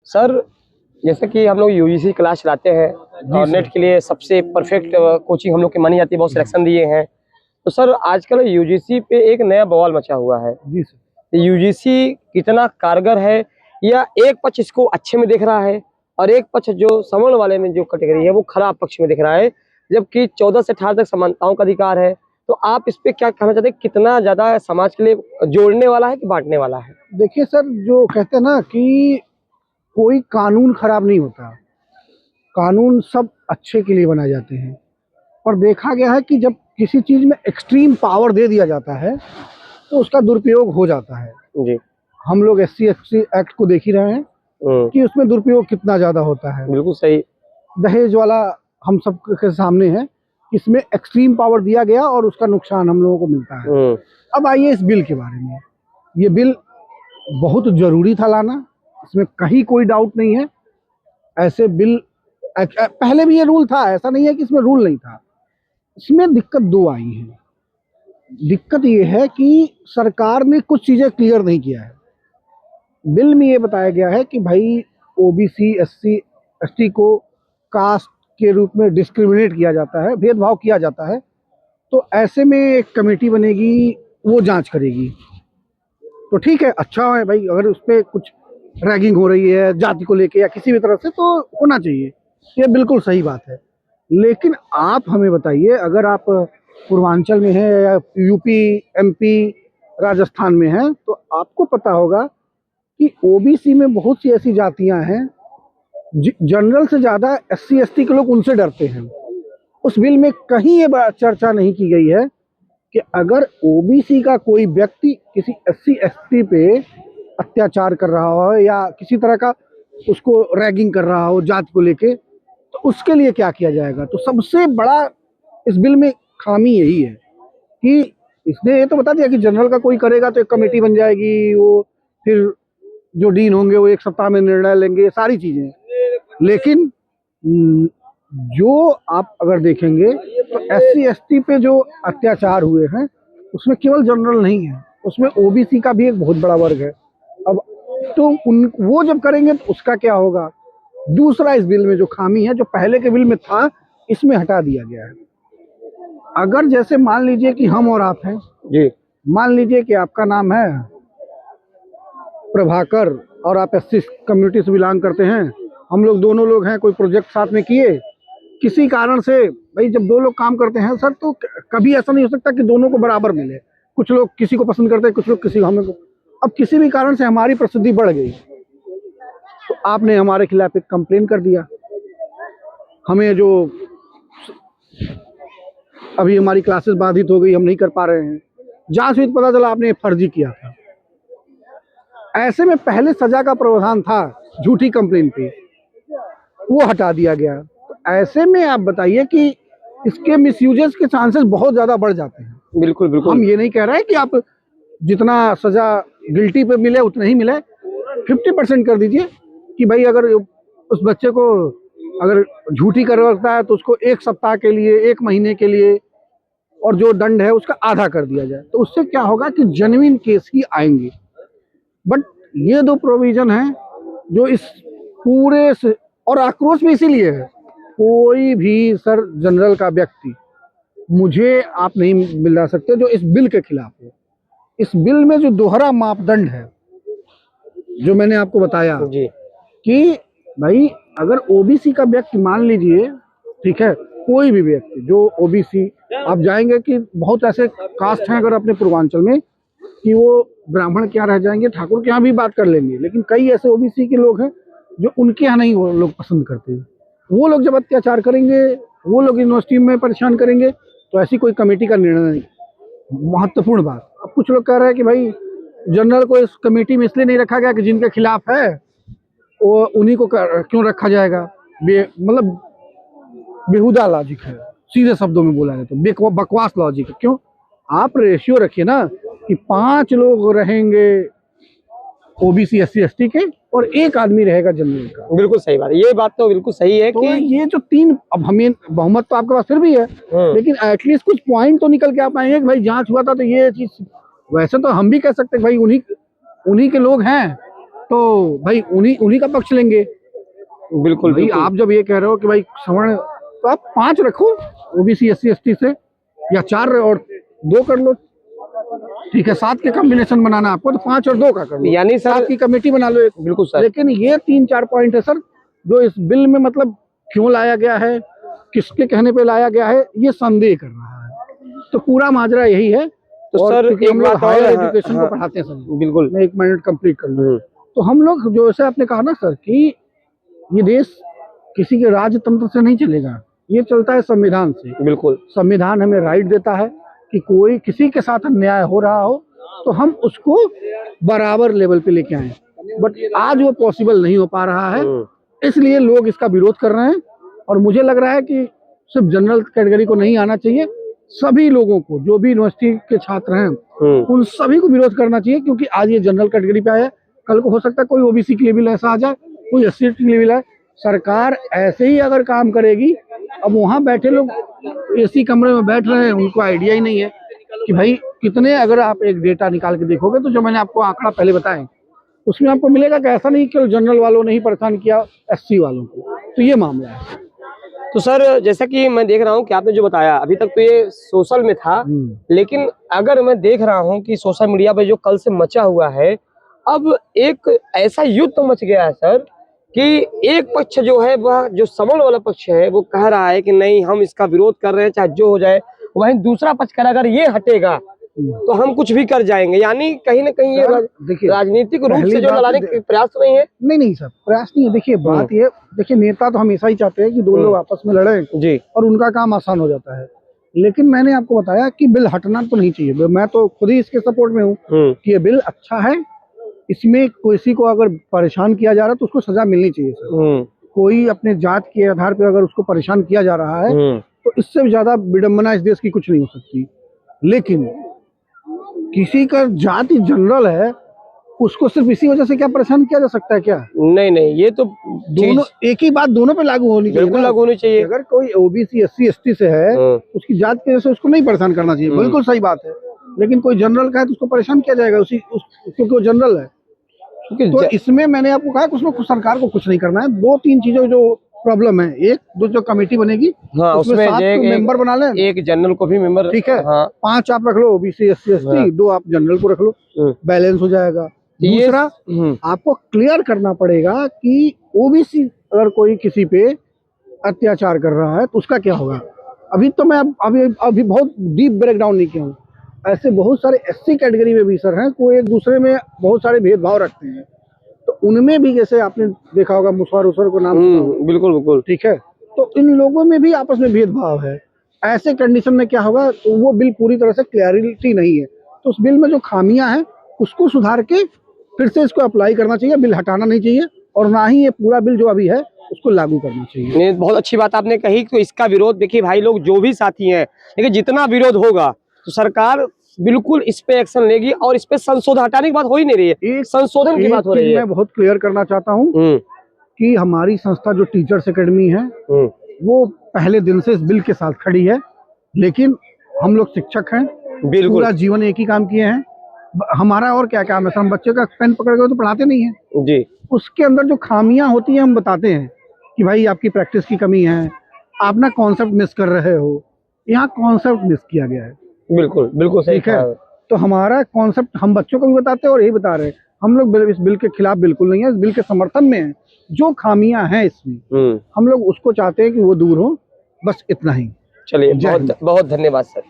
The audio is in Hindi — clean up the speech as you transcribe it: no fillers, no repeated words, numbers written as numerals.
सर, जैसे कि हम लोग यूजीसी क्लास चलाते हैं और नेट के लिए सबसे परफेक्ट कोचिंग हम लोग की मानी जाती है, बहुत सिलेक्शन दिए हैं। तो सर आजकल यूजीसी पे एक नया बवाल मचा हुआ है। जी सर। यूजीसी कितना कारगर है, या एक पक्ष इसको अच्छे में देख रहा है और एक पक्ष जो सवर्ण वाले में जो कैटेगरी है वो खराब पक्ष में दिख रहा है, जबकि 14 से 18 तक समानताओं का अधिकार है। तो आप इस पे क्या कहना चाहते हैं, कितना ज्यादा समाज के लिए जोड़ने वाला है कि बांटने वाला है? देखिए सर, जो कहते हैं ना कि कोई कानून खराब नहीं होता, कानून सब अच्छे के लिए बनाए जाते हैं। और देखा गया है कि जब किसी चीज़ में एक्सट्रीम पावर दे दिया जाता है तो उसका दुरुपयोग हो जाता है। जी, हम लोग SC/ST एक्ट को देख ही रहे हैं कि उसमें दुरुपयोग कितना ज़्यादा होता है। बिल्कुल सही। दहेज वाला हम सब के सामने है, इसमें एक्सट्रीम पावर दिया गया और उसका नुकसान हम लोगों को मिलता है। अब आइए इस बिल के बारे में। ये बिल बहुत ज़रूरी था लाना, इसमें कहीं कोई डाउट नहीं है। ऐसे बिल पहले भी ये रूल था, ऐसा नहीं है कि इसमें रूल नहीं था। इसमें दिक्कत दो आई हैं। दिक्कत ये है कि सरकार ने कुछ चीज़ें क्लियर नहीं किया है। बिल में ये बताया गया है कि भाई OBC SC/ST को कास्ट के रूप में डिस्क्रिमिनेट किया जाता है, भेदभाव किया जाता है। तो ऐसे में एक कमेटी बनेगी, वो जांच करेगी। तो ठीक है, अच्छा है भाई, अगर उस पर कुछ रैगिंग हो रही है जाति को लेके या किसी भी तरह से, तो होना चाहिए, ये बिल्कुल सही बात है। लेकिन आप हमें बताइए, अगर आप पूर्वांचल में हैं या UP MP राजस्थान में हैं, तो आपको पता होगा कि OBC में बहुत सी ऐसी जातियां हैं, जनरल से ज़्यादा SC/ST के लोग उनसे डरते हैं। उस बिल में कहीं ये चर्चा नहीं की गई है कि अगर OBC का कोई व्यक्ति किसी SC/ST पे अत्याचार कर रहा हो या किसी तरह का उसको रैगिंग कर रहा हो जाति को लेके, तो उसके लिए क्या किया जाएगा। तो सबसे बड़ा इस बिल में खामी यही है कि इसने ये तो बता दिया कि जनरल का कोई करेगा तो एक कमेटी बन जाएगी, वो फिर जो डीन होंगे वो एक सप्ताह में निर्णय लेंगे, सारी चीज़ें। लेकिन जो आप अगर देखेंगे तो SC/ST पे जो अत्याचार हुए हैं उसमें केवल जनरल नहीं है, उसमें OBC का भी एक बहुत बड़ा वर्ग है। अब तो वो जब करेंगे तो उसका क्या होगा। दूसरा, इस बिल में जो खामी है, जो पहले के बिल में था, इसमें हटा दिया गया है। अगर जैसे मान लीजिए कि हम और आप हैं जी, मान लीजिए कि आपका नाम है प्रभाकर और आप SC कम्युनिटी से बिलोंग करते हैं, हम लोग दोनों लोग हैं, कोई प्रोजेक्ट साथ में किए, किसी कारण से भाई जब दो लोग काम करते हैं सर, तो कभी ऐसा नहीं हो सकता कि दोनों को बराबर मिले। कुछ लोग किसी को पसंद करते हैं, कुछ लोग किसी को, हमें को। अब किसी भी कारण से हमारी प्रसिद्धि बढ़ गई तो आपने हमारे खिलाफ एक कंप्लेन कर दिया। हमें जो अभी हमारी क्लासेस बाधित हो गई, हम नहीं कर पा रहे हैं, जांच हुई तो पता चला आपने फर्जी किया था। ऐसे में पहले सजा का प्रावधान था झूठी कंप्लेन पे, वो हटा दिया गया। तो ऐसे में आप बताइए कि इसके मिसयूजेस के चांसेस बहुत ज़्यादा बढ़ जाते हैं। बिल्कुल बिल्कुल। हम ये नहीं कह रहे हैं कि आप जितना सजा गिल्टी पे मिले उतना ही मिले, 50% कर दीजिए कि भाई अगर उस बच्चे को अगर झूठी करवाता है तो उसको 1 सप्ताह के लिए, 1 महीने के लिए, और जो दंड है उसका आधा कर दिया जाए। तो उससे क्या होगा कि जेन्युइन केस ही आएंगे। बट ये दो प्रोविजन हैं जो इस पूरे से, और आक्रोश भी इसीलिए है, कोई भी सर जनरल का व्यक्ति मुझे आप नहीं मिला सकते जो इस बिल के खिलाफ है। इस बिल में जो दोहरा मापदंड है, जो मैंने आपको बताया जी, कि भाई अगर OBC का व्यक्ति, मान लीजिए, ठीक है, कोई भी व्यक्ति जो OBC, आप जाएंगे कि बहुत ऐसे कास्ट हैं अगर अपने पूर्वांचल में कि वो ब्राह्मण के यहाँ रह जाएंगे, ठाकुर के यहाँ भी बात कर लेंगे, लेकिन कई ऐसे OBC के लोग हैं जो उनके यहाँ नहीं वो लोग पसंद करते हैं। वो लोग जब अत्याचार करेंगे, वो लोग यूनिवर्सिटी में परेशान करेंगे, तो ऐसी कोई कमेटी का निर्णय नहीं। महत्वपूर्ण बात, अब कुछ लोग कह रहे हैं कि भाई जनरल को इस कमेटी में इसलिए नहीं रखा गया कि जिनके खिलाफ है वो उन्हीं को क्यों रखा जाएगा। मतलब बेहुदा लॉजिक है, सीधे शब्दों में बोला जाए तो बकवास लॉजिक है। क्यों? आप रेशियो रखिए ना कि 5 लोग रहेंगे OBC SC/ST के और 1 आदमी रहेगा जनरल का। बिल्कुल सही बात है, ये बात तो बिल्कुल सही है तो कि ये जो 3, अब हमें बहुमत तो आपके पास फिर भी है, लेकिन एटलीस्ट कुछ पॉइंट तो निकल के आ पाएंगे कि भाई जांच हुआ था तो ये चीज। वैसे तो हम भी कह सकते हैं भाई उन्हीं के लोग हैं, तो भाई उन्हीं का पक्ष लेंगे। बिल्कुल भाई बिल्कुल। आप जब ये कह रहे हो कि भाई सवर्ण, तो आप 5 रखो ओबीसी SC ST से, या 4 और 2 कर लो, ठीक है। 7 के कॉम्बिनेशन बनाना आपको तो 5 और 2 का कर लो, यानी सर 7 की कमेटी बना लो एक। बिल्कुल सर। लेकिन ये 3-4 पॉइंट है सर जो इस बिल में मतलब क्यों लाया गया है, किसके कहने पे लाया गया है, ये संदेह कर रहा है। तो पूरा माजरा यही है। तो और सर क्योंकि एक हम लोग बात और हायर है, एजुकेशन हाँ, को पढ़ाते हैं सर, बिल्कुल। मैं 1 मिनट कंप्लीट कर लूँ। तो हम लोग जो ऐसे आपने कहा ना सर कि ये देश किसी के राजतंत्र से नहीं चलेगा, ये चलता है संविधान से। बिल्कुल। संविधान हमें राइट देता है कि कोई किसी के साथ अन्याय हो रहा हो तो हम उसको बराबर लेवल पे लेके आए, बट आज वो पॉसिबल नहीं हो पा रहा है, इसलिए लोग इसका विरोध कर रहे हैं। और मुझे लग रहा है कि सिर्फ जनरल कैटेगरी को नहीं आना चाहिए, सभी लोगों को, जो भी यूनिवर्सिटी के छात्र हैं उन सभी को विरोध करना चाहिए, क्योंकि आज ये जनरल कैटेगरी पे आया है, कल को हो सकता है कोई ओबीसी के लिए भी ऐसा आ जाए, कोई SC के लिए भी लाए। सरकार ऐसे ही अगर काम करेगी, अब वहाँ बैठे लोग AC कमरे में बैठ रहे हैं, उनको आइडिया ही नहीं है कि भाई कितने, अगर आप एक डेटा निकाल के देखोगे तो जो मैंने आपको आंकड़ा पहले बताया उसमें आपको मिलेगा कि ऐसा नहीं कि जनरल वालों ने ही परेशान किया SC वालों को, तो ये मामला है। तो सर जैसा कि मैं देख रहा हूँ कि आपने जो बताया अभी तक तो ये सोशल में था, लेकिन अगर मैं देख रहा हूँ कि सोशल मीडिया पे जो कल से मचा हुआ है, अब एक ऐसा युद्ध मच गया है सर कि एक पक्ष जो है वह जो सवर्ण वाला पक्ष है वो कह रहा है कि नहीं हम इसका विरोध कर रहे हैं चाहे जो हो जाए, वहीं दूसरा पक्ष कह रहा है अगर ये हटेगा तो हम कुछ भी कर जाएंगे। यानी कहीं ना कहीं ये देखिए राजनीतिक रूप से जो लड़ाने के प्रयास तो नहीं है। नहीं सर, प्रयास नहीं है। देखिए बात ये, देखिए नेता तो हमेशा ही चाहते हैं कि 2 लोग आपस में लड़े जी, और उनका काम आसान हो जाता है। लेकिन मैंने आपको बताया कि बिल हटना तो नहीं चाहिए। मैं तो खुद ही इसके सपोर्ट में हूँ कि ये बिल अच्छा है। इसमें किसी को अगर परेशान किया जा रहा है तो उसको सजा मिलनी चाहिए सर। कोई अपने जात के आधार पर अगर उसको परेशान किया जा रहा है तो इससे ज्यादा विडंबना इस देश की कुछ नहीं हो सकती। लेकिन किसी का जाति जनरल है, उसको सिर्फ इसी वजह से क्या परेशान किया जा सकता है क्या? नहीं नहीं, ये तो दोनों एक ही बात दोनों पे लागू होनी चाहिए। बिल्कुल लागू होनी चाहिए। अगर कोई ओबीसी SC ST से है उसकी जात की वजह से उसको नहीं परेशान करना चाहिए, बिल्कुल सही बात है। लेकिन कोई जनरल का है तो उसको परेशान किया जाएगा क्योंकि वो जनरल है। तो इसमें मैंने आपको कहा कि उसमें सरकार को कुछ नहीं करना है। 2-3 चीजें जो प्रॉब्लम है, एक जो कमेटी बनेगी उसमें 7 मेंबर बना लें, एक जनरल को भी मेंबर, ठीक है। 5 आप रख लो ओबीसी SC ST, 2 आप जनरल को रख लो, बैलेंस हो जाएगा। दूसरा आपको क्लियर करना पड़ेगा कि ओबीसी अगर कोई किसी पे अत्याचार कर रहा है तो उसका क्या होगा। अभी तो मैं अभी बहुत डीप ब्रेकडाउन नहीं किया हूँ। ऐसे बहुत सारे SC कैटेगरी में भी सर हैं, कोई एक दूसरे में बहुत सारे भेदभाव रखते हैं, तो उनमें भी जैसे आपने देखा होगा मुसहर उसर को नाम, बिल्कुल बिल्कुल, ठीक है। तो इन लोगों में भी आपस में भेदभाव है। ऐसे कंडीशन में क्या होगा, तो वो बिल पूरी तरह से क्लैरिटी नहीं है। तो उस बिल में जो खामियां हैं उसको सुधार के फिर से इसको अप्लाई करना चाहिए, बिल हटाना नहीं चाहिए, और ना ही ये पूरा बिल जो अभी है उसको लागू करना चाहिए। नहीं, बहुत अच्छी बात आपने कही। तो इसका विरोध देखिए भाई लोग जो भी साथी हैं, लेकिन जितना विरोध होगा तो सरकार बिल्कुल इस पे एक्शन लेगी, और इस पे संशोधन, हटाने की बात हो ही नहीं रही है, संशोधन की बात हो रही है। मैं बहुत क्लियर करना चाहता हूँ कि हमारी संस्था जो टीचर्स एकेडमी है वो पहले दिन से इस बिल के साथ खड़ी है। लेकिन हम लोग शिक्षक हैं, पूरा जीवन एक ही काम किए हैं। हमारा और क्या काम है सर, हम बच्चे का पेन पकड़ के तो पढ़ाते नहीं है जी। उसके अंदर जो खामियां होती हैं हम बताते हैं कि भाई आपकी प्रैक्टिस की कमी है, आप ना कॉन्सेप्ट मिस कर रहे हो। यहाँ कॉन्सेप्ट मिस किया गया है। बिल्कुल बिल्कुल सही है। तो हमारा कॉन्सेप्ट हम बच्चों को भी बताते हैं और यही बता रहे हैं। हम लोग इस बिल के खिलाफ बिल्कुल नहीं है, इस बिल के समर्थन में है। जो खामियां हैं इसमें हम लोग उसको चाहते हैं कि वो दूर हो, बस इतना ही। चलिए, बहुत बहुत धन्यवाद सर।